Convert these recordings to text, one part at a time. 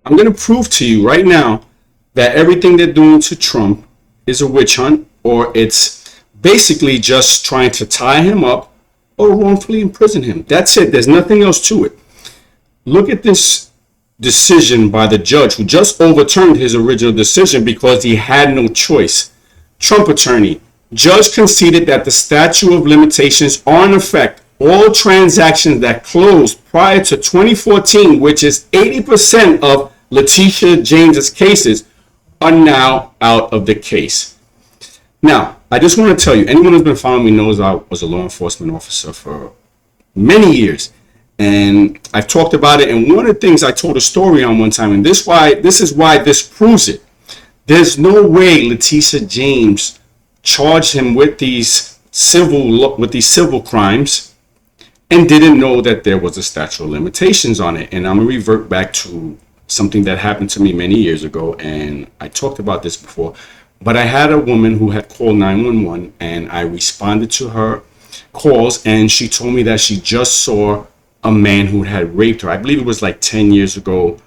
I'm going to prove to you right now that everything they're doing to Trump is a witch hunt, or it's basically just trying to tie him up or wrongfully imprison him. That's it. There's nothing else to it. Look at this decision by the judge who just overturned his original decision because he had no choice. Trump attorney. Judge conceded that the statute of limitations are in effect. All transactions that closed prior to 2014, which is 80% of Letitia James's cases, are now out of the case. Now, I just want to tell you, anyone who's been following me knows I was a law enforcement officer for many years. And I've talked about it. And one of the things I told a story on one time, and this is why this proves it. There's no way Letitia James charged him with these civil crimes and didn't know that there was a statute of limitations on it. And I'm going to revert back to something that happened to me many years ago. And I talked about this before. But I had a woman who had called 911, and I responded to her calls, and she told me that she just saw a man who had raped her. I believe it was like 10 years ago,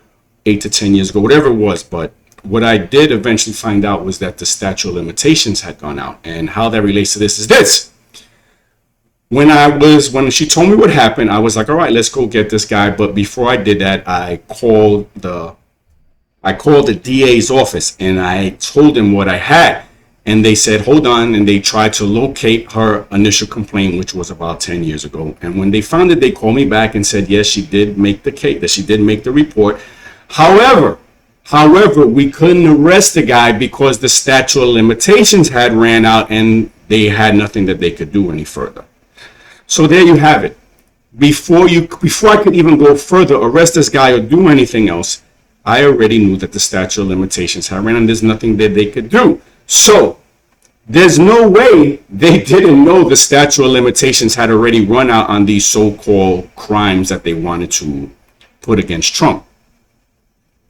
8 to 10 years ago, whatever it was. But what I did eventually find out was that the statute of limitations had gone out. And how that relates to this is this. When she told me what happened, I was like, all right, let's go get this guy. But before I did that, I called the DA's office and I told them what I had. And they said, hold on. And they tried to locate her initial complaint, which was about 10 years ago. And when they found it, they called me back and said, yes, she did make the case, that she did make the report. However, we couldn't arrest the guy because the statute of limitations had ran out and they had nothing that they could do any further. So there you have it. Before I could even go further, arrest this guy or do anything else, I already knew that the statute of limitations had ran and there's nothing that they could do. So there's no way they didn't know the statute of limitations had already run out on these so-called crimes that they wanted to put against Trump.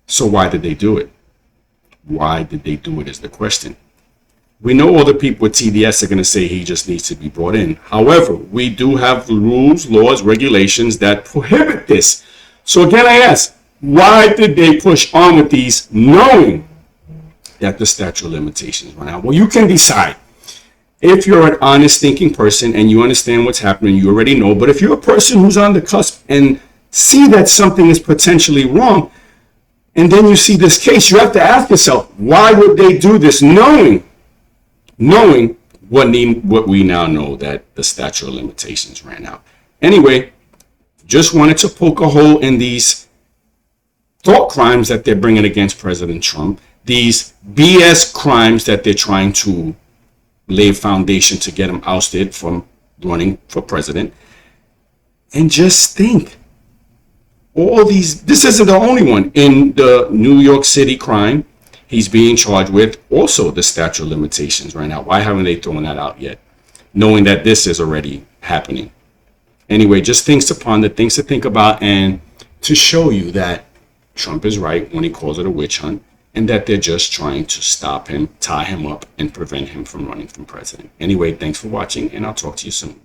So why did they do it? Why did they do it is the question. We know all the people with TDS are going to say he just needs to be brought in. However, we do have rules, laws, regulations that prohibit this. So again, I ask, why did they push on with these knowing that the statute of limitations run out? Well, you can decide. If you're an honest thinking person and you understand what's happening, you already know. But if you're a person who's on the cusp and see that something is potentially wrong, and then you see this case, you have to ask yourself, why would they do this knowing what we now know, that the statute of limitations ran out? Anyway, just wanted to poke a hole in these thought crimes that they're bringing against President Trump, these BS crimes that they're trying to lay a foundation to get him ousted from running for president. And just think, this isn't the only one. In the New York City crime, he's being charged with also the statute of limitations right now. Why haven't they thrown that out yet, knowing that this is already happening? Anyway, just things to ponder, things to think about, and to show you that Trump is right when he calls it a witch hunt, and that they're just trying to stop him, tie him up, and prevent him from running for president. Anyway, thanks for watching, and I'll talk to you soon.